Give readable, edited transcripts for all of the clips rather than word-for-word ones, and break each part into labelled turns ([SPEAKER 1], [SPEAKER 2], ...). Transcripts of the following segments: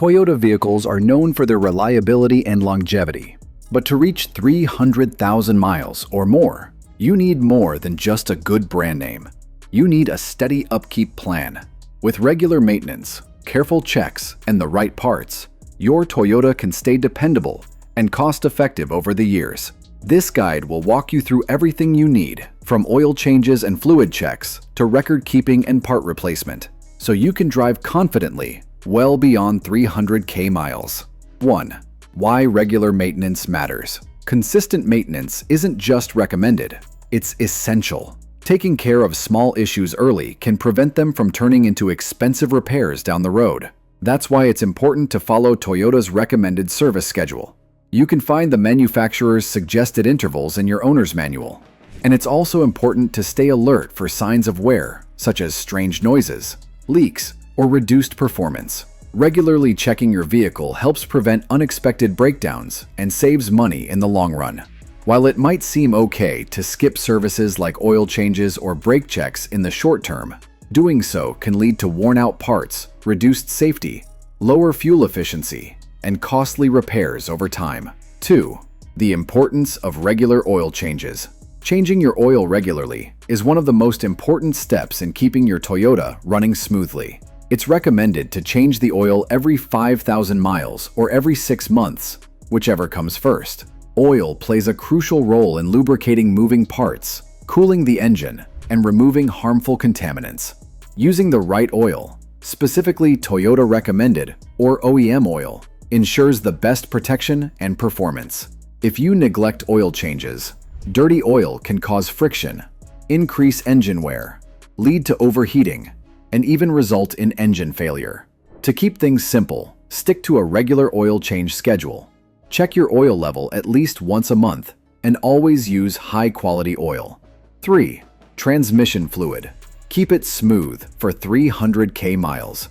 [SPEAKER 1] Toyota vehicles are known for their reliability and longevity. But to reach 300,000 miles or more, you need more than just a good brand name. You need a steady upkeep plan. With regular maintenance, careful checks, and the right parts, your Toyota can stay dependable and cost-effective over the years. This guide will walk you through everything you need, from oil changes and fluid checks to record keeping and part replacement, so you can drive confidently well beyond 300K miles. 1. Why regular maintenance matters. Consistent maintenance isn't just recommended, it's essential. Taking care of small issues early can prevent them from turning into expensive repairs down the road. That's why it's important to follow Toyota's recommended service schedule. You can find the manufacturer's suggested intervals in your owner's manual. And it's also important to stay alert for signs of wear, such as strange noises, leaks, or reduced performance. Regularly checking your vehicle helps prevent unexpected breakdowns and saves money in the long run. While it might seem okay to skip services like oil changes or brake checks in the short term, doing so can lead to worn-out parts, reduced safety, lower fuel efficiency, and costly repairs over time. 2. The importance of regular oil changes. Changing your oil regularly is one of the most important steps in keeping your Toyota running smoothly. It's recommended to change the oil every 5,000 miles or every 6 months, whichever comes first. Oil plays a crucial role in lubricating moving parts, cooling the engine, and removing harmful contaminants. Using the right oil, specifically Toyota recommended or OEM oil, ensures the best protection and performance. If you neglect oil changes, dirty oil can cause friction, increase engine wear, lead to overheating, and even result in engine failure. To keep things simple, stick to a regular oil change schedule. Check your oil level at least once a month, and always use high-quality oil. 3. Transmission fluid. Keep it smooth for 300K miles.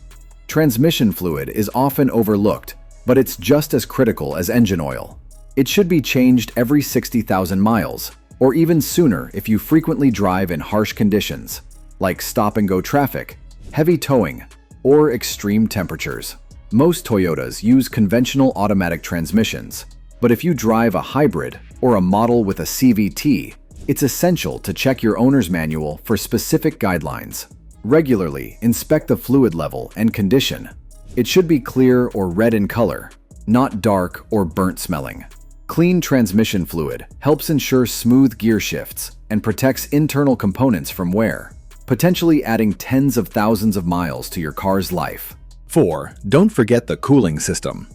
[SPEAKER 1] Transmission fluid is often overlooked, but it's just as critical as engine oil. It should be changed every 60,000 miles, or even sooner if you frequently drive in harsh conditions, like stop-and-go traffic, heavy towing, or extreme temperatures. Most Toyotas use conventional automatic transmissions, but if you drive a hybrid or a model with a CVT, it's essential to check your owner's manual for specific guidelines. Regularly inspect the fluid level and condition. It should be clear or red in color, not dark or burnt smelling. Clean transmission fluid helps ensure smooth gear shifts and protects internal components from wear, potentially adding tens of thousands of miles to your car's life. 4. Don't forget the cooling system.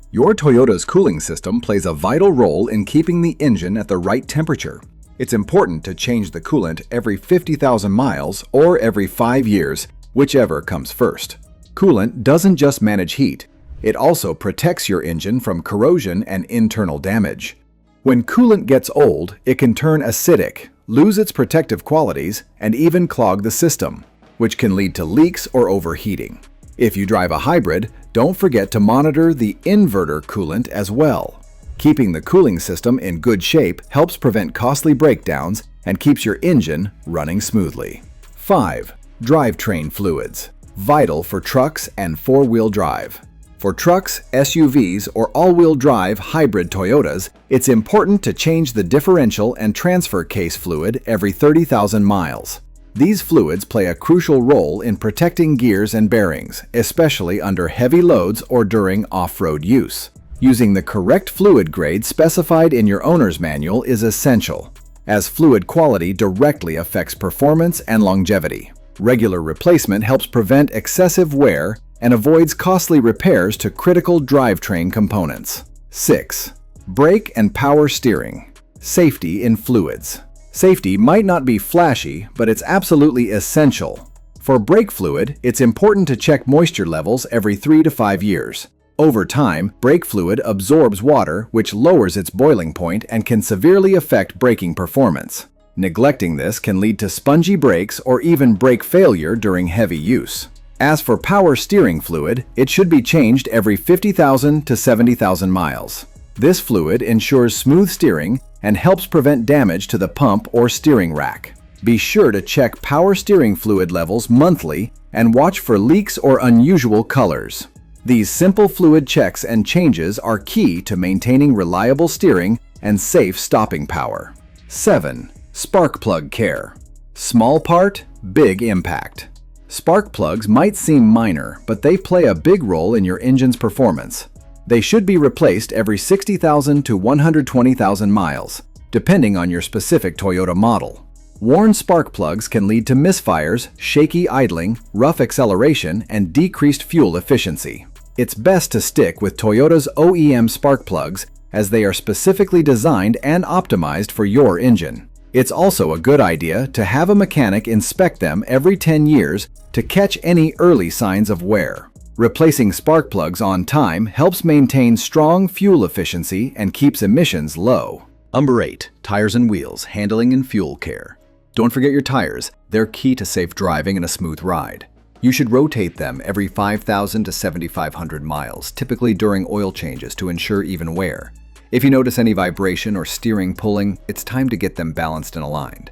[SPEAKER 1] Your Toyota's cooling system plays a vital role in keeping the engine at the right temperature. It's important to change the coolant every 50,000 miles or every 5 years, whichever comes first. Coolant doesn't just manage heat, it also protects your engine from corrosion and internal damage. When coolant gets old, it can turn acidic, lose its protective qualities, and even clog the system, which can lead to leaks or overheating. If you drive a hybrid, don't forget to monitor the inverter coolant as well. Keeping the cooling system in good shape helps prevent costly breakdowns and keeps your engine running smoothly. 5. Drivetrain fluids. Vital for trucks and four-wheel drive. For trucks, SUVs, or all-wheel drive hybrid Toyotas, it's important to change the differential and transfer case fluid every 30,000 miles. These fluids play a crucial role in protecting gears and bearings, especially under heavy loads or during off-road use. Using the correct fluid grade specified in your owner's manual is essential, as fluid quality directly affects performance and longevity. Regular replacement helps prevent excessive wear and avoids costly repairs to critical drivetrain components. 6. Brake and power steering. Safety in fluids. Safety might not be flashy, but it's absolutely essential. For brake fluid, it's important to check moisture levels every 3 to 5 years. Over time, brake fluid absorbs water, which lowers its boiling point and can severely affect braking performance. Neglecting this can lead to spongy brakes or even brake failure during heavy use. As for power steering fluid, it should be changed every 50,000 to 70,000 miles. This fluid ensures smooth steering and helps prevent damage to the pump or steering rack. Be sure to check power steering fluid levels monthly and watch for leaks or unusual colors. These simple fluid checks and changes are key to maintaining reliable steering and safe stopping power. 7. Spark plug care. Small part, big impact. Spark plugs might seem minor, but they play a big role in your engine's performance. They should be replaced every 60,000 to 120,000 miles, depending on your specific Toyota model. Worn spark plugs can lead to misfires, shaky idling, rough acceleration, and decreased fuel efficiency. It's best to stick with Toyota's OEM spark plugs as they are specifically designed and optimized for your engine. It's also a good idea to have a mechanic inspect them every 10 years to catch any early signs of wear. Replacing spark plugs on time helps maintain strong fuel efficiency and keeps emissions low. Number 8. Tires and wheels, handling and fuel care. Don't forget your tires. They're key to safe driving and a smooth ride. You should rotate them every 5,000 to 7,500 miles, typically during oil changes to ensure even wear. If you notice any vibration or steering pulling, it's time to get them balanced and aligned.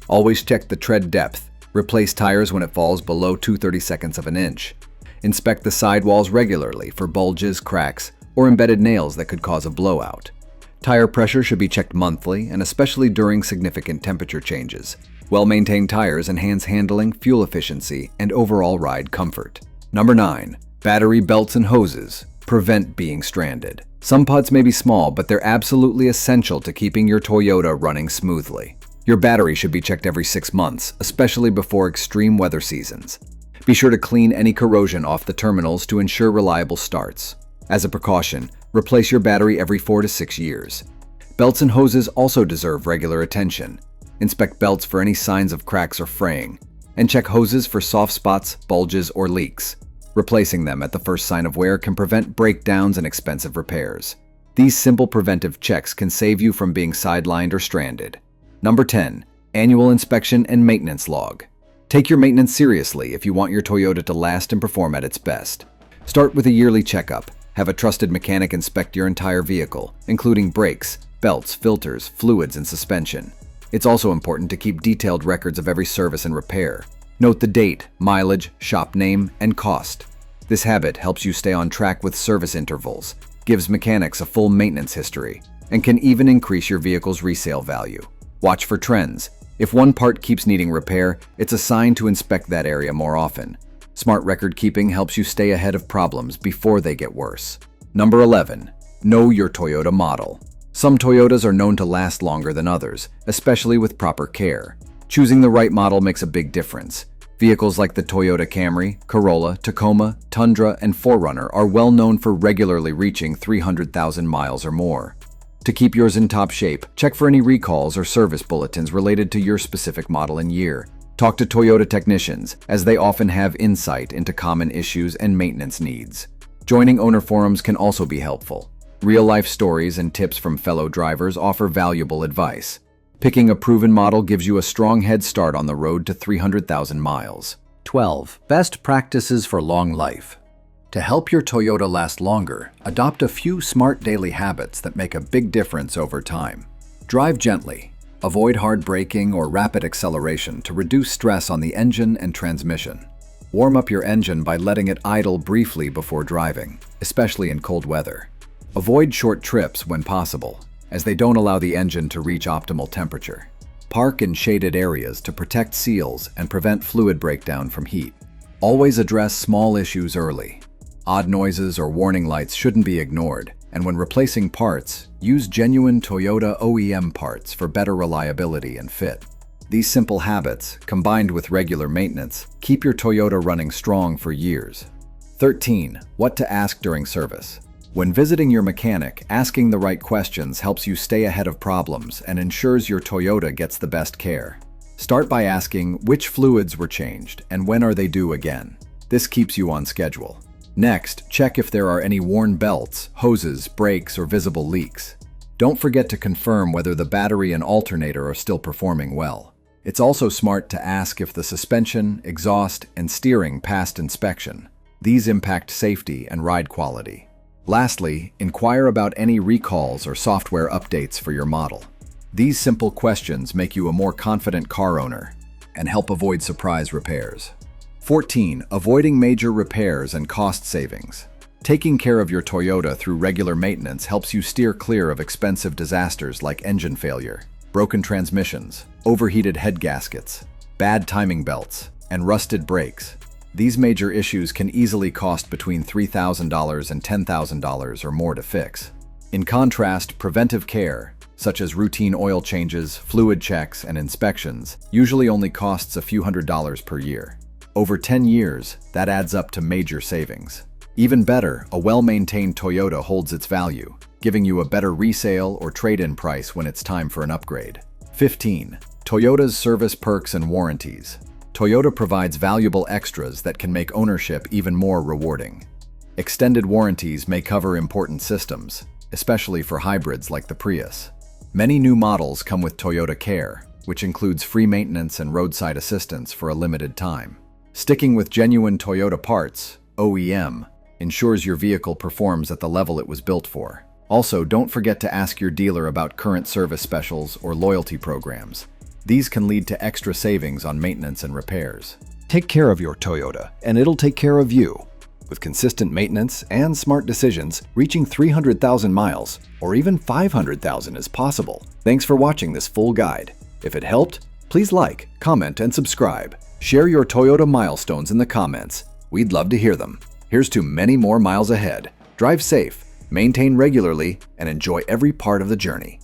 [SPEAKER 1] Always check the tread depth. Replace tires when it falls below 2/32 of an inch. Inspect the sidewalls regularly for bulges, cracks, or embedded nails that could cause a blowout. Tire pressure should be checked monthly and especially during significant temperature changes. Well-maintained tires enhance handling, fuel efficiency, and overall ride comfort. Number 9. Battery belts and hoses. Prevent being stranded. Some pods may be small, but they're absolutely essential to keeping your Toyota running smoothly. Your battery should be checked every 6 months, especially before extreme weather seasons. Be sure to clean any corrosion off the terminals to ensure reliable starts. As a precaution, replace your battery every 4 to 6 years. Belts and hoses also deserve regular attention. Inspect belts for any signs of cracks or fraying, and check hoses for soft spots, bulges, or leaks. Replacing them at the first sign of wear can prevent breakdowns and expensive repairs. These simple preventive checks can save you from being sidelined or stranded. Number 10. Annual inspection and maintenance log. Take your maintenance seriously if you want your Toyota to last and perform at its best. Start with a yearly checkup. Have a trusted mechanic inspect your entire vehicle, including brakes, belts, filters, fluids, and suspension. It's also important to keep detailed records of every service and repair. Note the date, mileage, shop name, and cost. This habit helps you stay on track with service intervals, gives mechanics a full maintenance history, and can even increase your vehicle's resale value. Watch for trends. If one part keeps needing repair, it's a sign to inspect that area more often. Smart record keeping helps you stay ahead of problems before they get worse. Number 11. Know your Toyota model. Some Toyotas are known to last longer than others, especially with proper care. Choosing the right model makes a big difference. Vehicles like the Toyota Camry, Corolla, Tacoma, Tundra, and 4Runner are well known for regularly reaching 300,000 miles or more. To keep yours in top shape, check for any recalls or service bulletins related to your specific model and year. Talk to Toyota technicians, as they often have insight into common issues and maintenance needs. Joining owner forums can also be helpful. Real-life stories and tips from fellow drivers offer valuable advice. Picking a proven model gives you a strong head start on the road to 300,000 miles. 12. Best practices for long life. To help your Toyota last longer, adopt a few smart daily habits that make a big difference over time. Drive gently. Avoid hard braking or rapid acceleration to reduce stress on the engine and transmission. Warm up your engine by letting it idle briefly before driving, especially in cold weather. Avoid short trips when possible, as they don't allow the engine to reach optimal temperature. Park in shaded areas to protect seals and prevent fluid breakdown from heat. Always address small issues early. Odd noises or warning lights shouldn't be ignored, and when replacing parts, use genuine Toyota OEM parts for better reliability and fit. These simple habits, combined with regular maintenance, keep your Toyota running strong for years. 13. What to ask during service. When visiting your mechanic, asking the right questions helps you stay ahead of problems and ensures your Toyota gets the best care. Start by asking which fluids were changed and when are they due again. This keeps you on schedule. Next, check if there are any worn belts, hoses, brakes, or visible leaks. Don't forget to confirm whether the battery and alternator are still performing well. It's also smart to ask if the suspension, exhaust, and steering passed inspection. These impact safety and ride quality. Lastly, inquire about any recalls or software updates for your model. These simple questions make you a more confident car owner and help avoid surprise repairs. 14. Avoiding major repairs and cost savings. Taking care of your Toyota through regular maintenance helps you steer clear of expensive disasters like engine failure, broken transmissions, overheated head gaskets, bad timing belts, and rusted brakes. These major issues can easily cost between $3,000 and $10,000 or more to fix. In contrast, preventive care, such as routine oil changes, fluid checks, and inspections, usually only costs a few $100s per year. Over 10 years, that adds up to major savings. Even better, a well-maintained Toyota holds its value, giving you a better resale or trade-in price when it's time for an upgrade. 15. Toyota's service perks and warranties. Toyota provides valuable extras that can make ownership even more rewarding. Extended warranties may cover important systems, especially for hybrids like the Prius. Many new models come with Toyota Care, which includes free maintenance and roadside assistance for a limited time. Sticking with genuine Toyota parts, OEM, ensures your vehicle performs at the level it was built for. Also, don't forget to ask your dealer about current service specials or loyalty programs. These can lead to extra savings on maintenance and repairs. Take care of your Toyota, and it'll take care of you. With consistent maintenance and smart decisions, reaching 300,000 miles, or even 500,000 is possible. Thanks for watching this full guide. If it helped, please like, comment, and subscribe. Share your Toyota milestones in the comments. We'd love to hear them. Here's to many more miles ahead. Drive safe, maintain regularly, and enjoy every part of the journey.